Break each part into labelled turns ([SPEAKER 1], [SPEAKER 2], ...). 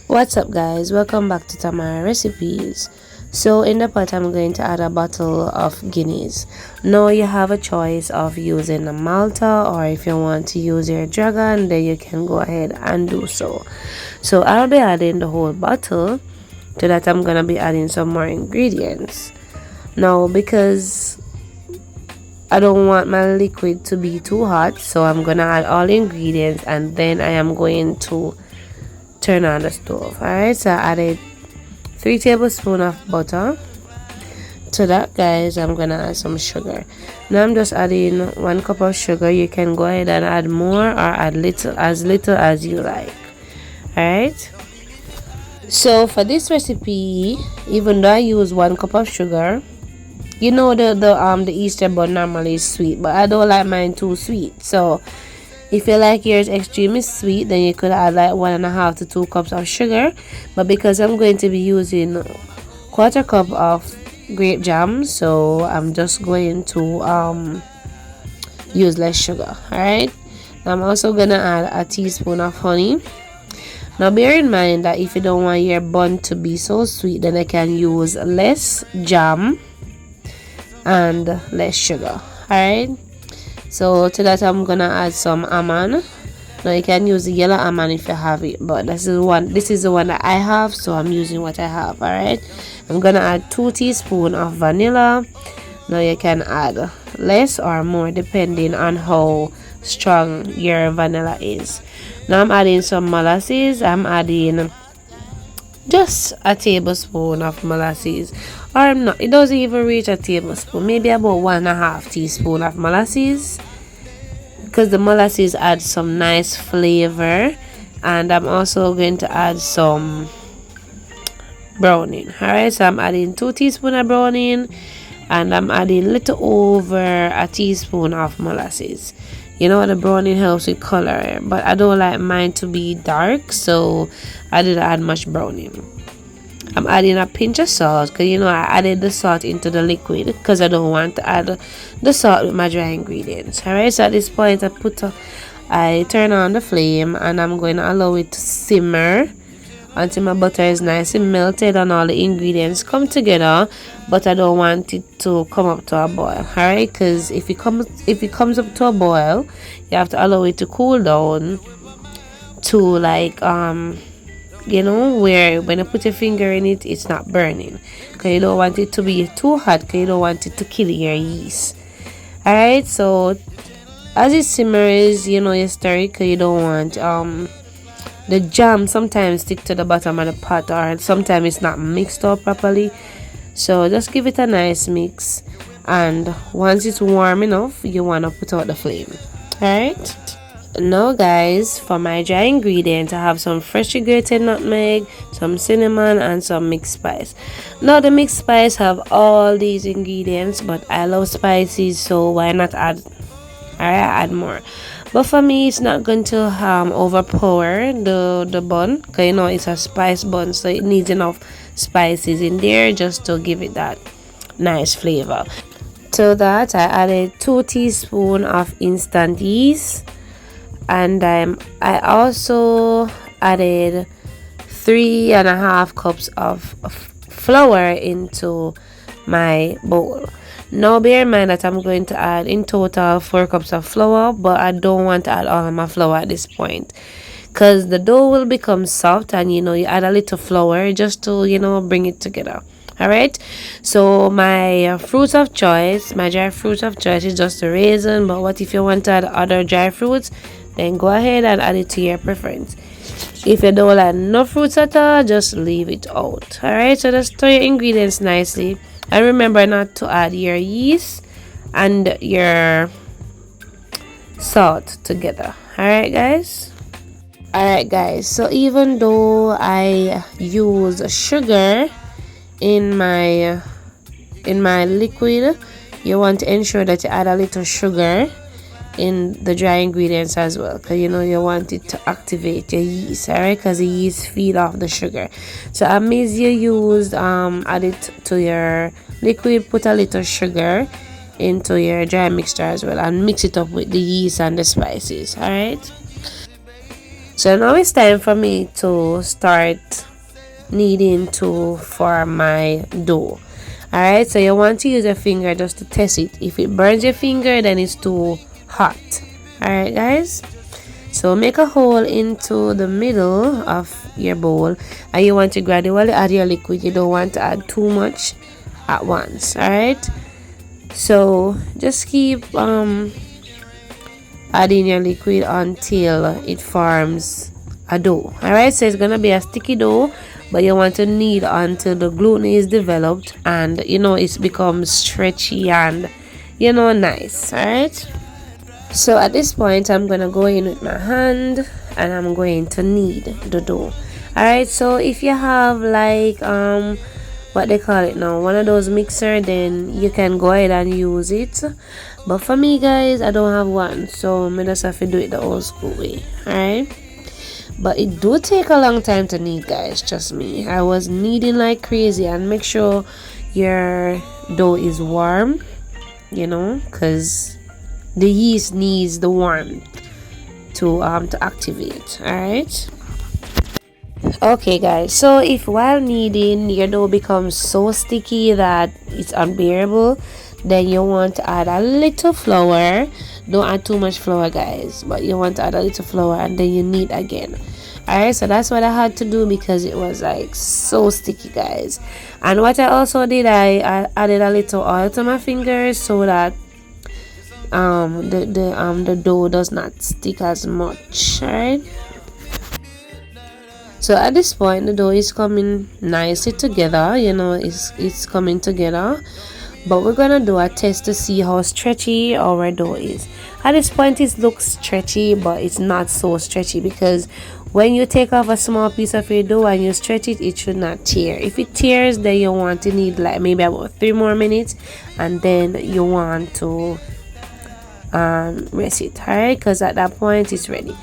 [SPEAKER 1] What's up guys, welcome back to Tamara Recipes. So in the pot I'm going to add a bottle of guinness. Now you have a choice of using a malta, or if you want to use your dragon, then you can go ahead and do so. So I'll be adding the whole bottle. To that I'm gonna be adding some more ingredients. Now because I don't want my liquid to be too hot, so I'm gonna add all the ingredients and then I am going to turn on the stove. Alright, so I added 3 tablespoons of butter. To that guys, I'm gonna add some sugar. Now I'm just adding 1 cup of sugar. You can go ahead and add more or add little as you like. Alright, so for this recipe, even though I use 1 cup of sugar, you know the Easter bun normally is sweet, but I don't like mine too sweet. So if you like yours extremely sweet, then you could add like 1.5 to 2 cups of sugar. But because I'm going to be using 1/4 cup of grape jam, so I'm just going to use less sugar. Alright, I'm also gonna add a teaspoon of honey. Now bear in mind that if you don't want your bun to be so sweet, then I can use less jam and less sugar. Alright, so to that I'm gonna add some almond. Now you can use the yellow almond if you have it, but this is the one that I have, so I'm using what I have. Alright, I'm gonna add 2 teaspoons of vanilla. Now you can add less or more depending on how strong your vanilla is. Now I'm adding some molasses. I'm adding just a tablespoon of molasses, or not, it doesn't even reach a tablespoon, maybe about 1.5 teaspoon of molasses, because the molasses add some nice flavor. And I'm also going to add some browning. Alright, so I'm adding 2 teaspoons of browning, and I'm adding a little over a teaspoon of molasses. You know, the browning helps with color, but I don't like mine to be dark, so I didn't add much browning. I'm adding a pinch of salt, because you know I added the salt into the liquid because I don't want to add the salt with my dry ingredients. Alright, so at this point I turn on the flame and I'm going to allow it to simmer until my butter is nice and melted and all the ingredients come together, but I don't want it to come up to a boil. Alright, because if it comes up to a boil, you have to allow it to cool down to like you know, where when you put your finger in it, it's not burning, because you don't want it to be too hot, because you don't want it to kill your yeast. Alright, so as it simmers, you know, you stir it, because you don't want the jam sometimes stick to the bottom of the pot, or sometimes it's not mixed up properly. So just give it a nice mix, and once it's warm enough, you want to put out the flame. Alright, now guys, for my dry ingredients, I have some freshly grated nutmeg, some cinnamon, and some mixed spice. Now the mixed spice have all these ingredients, but I love spices, so why not add more. But for me, it's not going to overpower the bun, because you know it's a spice bun, so it needs enough spices in there just to give it that nice flavor. To that I added 2 teaspoons of instant yeast, and I also added 3.5 cups of flour into my bowl. Now bear in mind that I'm going to add in total 4 cups of flour, but I don't want to add all of my flour at this point, because the dough will become soft, and you know you add a little flour just to, you know, bring it together. Alright, so my fruits of choice, my dry fruits of choice is just a raisin, but what if you want to add other dry fruits, then go ahead and add it to your preference. If you don't like no fruits at all, just leave it out. Alright, so just stir your ingredients nicely, and remember not to add your yeast and your salt together. Alright guys, so even though I use sugar in my liquid, you want to ensure that you add a little sugar in the dry ingredients as well, because you know you want it to activate your yeast. Alright, because the yeast feed off the sugar. So as you used add it to your liquid, put a little sugar into your dry mixture as well, and mix it up with the yeast and the spices. Alright, So now it's time for me to start kneading to form my dough. Alright, so you want to use your finger just to test it. If it burns your finger, then it's too hot. Alright guys, so make a hole into the middle of your bowl, and you want to gradually add your liquid. You don't want to add too much at once. Alright, so just keep adding your liquid until it forms a dough. Alright, so it's gonna be a sticky dough, but you want to knead until the gluten is developed and it's become stretchy and nice. Alright, so at this point I'm gonna go in with my hand and I'm going to knead the dough. Alright, so if you have like what they call it now, one of those mixer, then you can go ahead and use it. But for me guys, I don't have one, so I just have to do it the old school way. Alright, but it do take a long time to knead guys, trust me. I was kneading like crazy. And make sure your dough is warm, because the yeast needs the warmth to activate. Alright, okay guys, so if while kneading your dough becomes so sticky that it's unbearable, then you want to add a little flour. Don't add too much flour guys, but you want to add a little flour and then you knead again. Alright, so that's what I had to do because it was like so sticky guys. And what I also did, I added a little oil to my fingers so that the dough does not stick as much. Alright, so at this point the dough is coming nicely together. It's coming together. But we're gonna do a test to see how stretchy our dough is. At this point it looks stretchy, but it's not so stretchy, because when you take off a small piece of your dough and you stretch it, it should not tear. If it tears, then you want to need like maybe about 3 more minutes, and then you want to rest it. Alright, because at that point it's ready.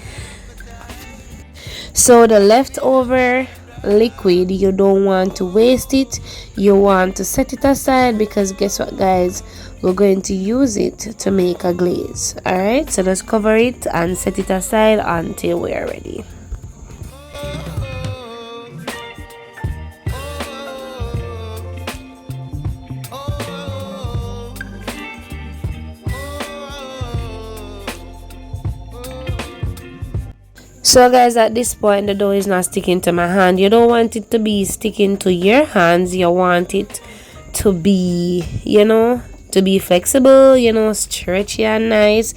[SPEAKER 1] So the leftover liquid, you don't want to waste it. You want to set it aside, because guess what guys, we're going to use it to make a glaze. Alright, so just cover it and set it aside until we are ready. So guys, at this point the dough is not sticking to my hand. You don't want it to be sticking to your hands. You want it to be to be flexible, stretchy and nice,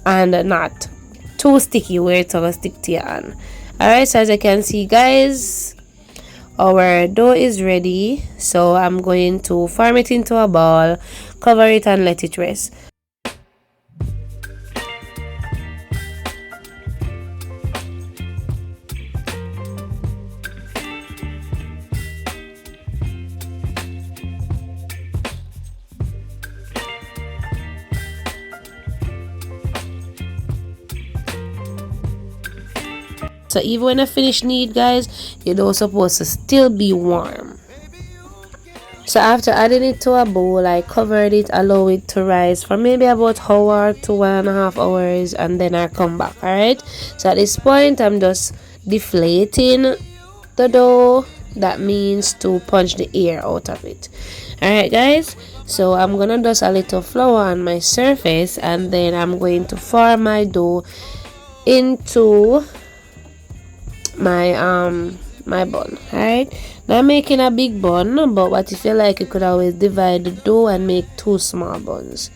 [SPEAKER 1] and not too sticky where it's gonna stick to your hand. Alright, so as you can see guys, our dough is ready. So I'm going to form it into a ball, cover it and let it rest. So even when I finish knead guys, your dough supposed to still be warm. So after adding it to a bowl, I covered it, allow it to rise for maybe about an hour to 1.5 hours, and then I come back. Alright, so at this point I'm just deflating the dough. That means to punch the air out of it. Alright guys, so I'm gonna dust a little flour on my surface, and then I'm going to form my dough into my bun. Alright, now I'm making a big bun, but what if you like, you could always divide the dough and make 2 small buns.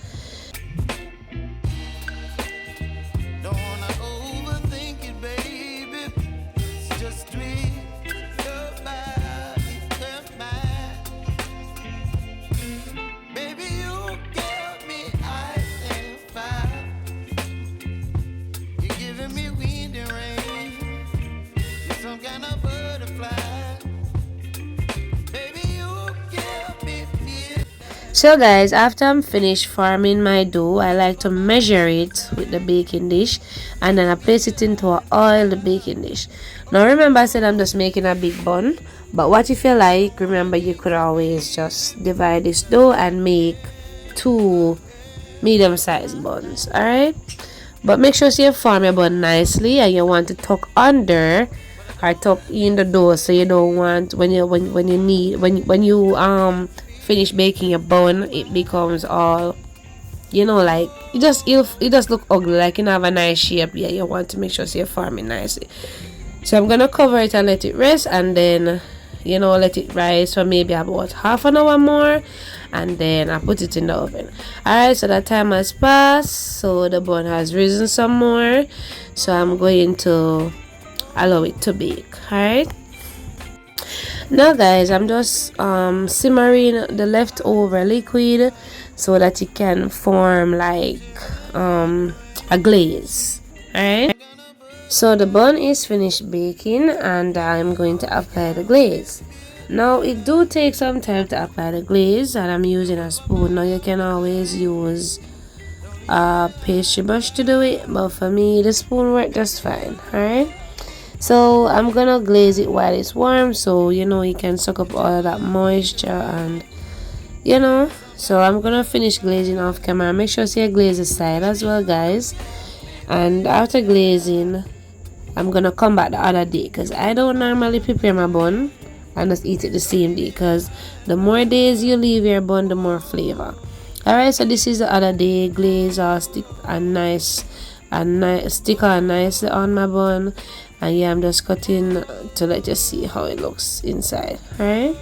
[SPEAKER 1] So guys, after I'm finished forming my dough, I like to measure it with the baking dish, and then I place it into an oiled baking dish. Now remember I said I'm just making a big bun, but what if you like, remember you could always just divide this dough and make 2 medium-sized buns. Alright, But make sure you form your bun nicely, and you want to tuck under or tuck in the dough, so you don't want when you finish baking your bun, it becomes all, you know, like it just look ugly, like you don't have a nice shape. Yeah, you want to make sure you're forming nicely. So I'm gonna cover it and let it rest, and then, you know, let it rise for maybe about half an hour more, and then I put it in the oven. Alright, so that time has passed, so the bun has risen some more, so I'm going to allow it to bake. Alright, now guys, I'm just simmering the leftover liquid so that it can form like a glaze. Alright, so the bun is finished baking, and I'm going to apply the glaze. Now it do take some time to apply the glaze, and I'm using a spoon. Now you can always use a pastry brush to do it, but for me the spoon works just fine. Alright, so I'm gonna glaze it while it's warm, so you know, you can suck up all of that moisture, and you know, so I'm gonna finish glazing off camera. Make sure you glaze the side as well, guys. And after glazing, I'm gonna come back the other day, because I don't normally prepare my bun and just eat it the same day, because the more days you leave your bun, the more flavor. Alright, so this is the other day. Glaze or stick and stick on nicely on my bun, and yeah, I'm just cutting to let you see how it looks inside. Alright,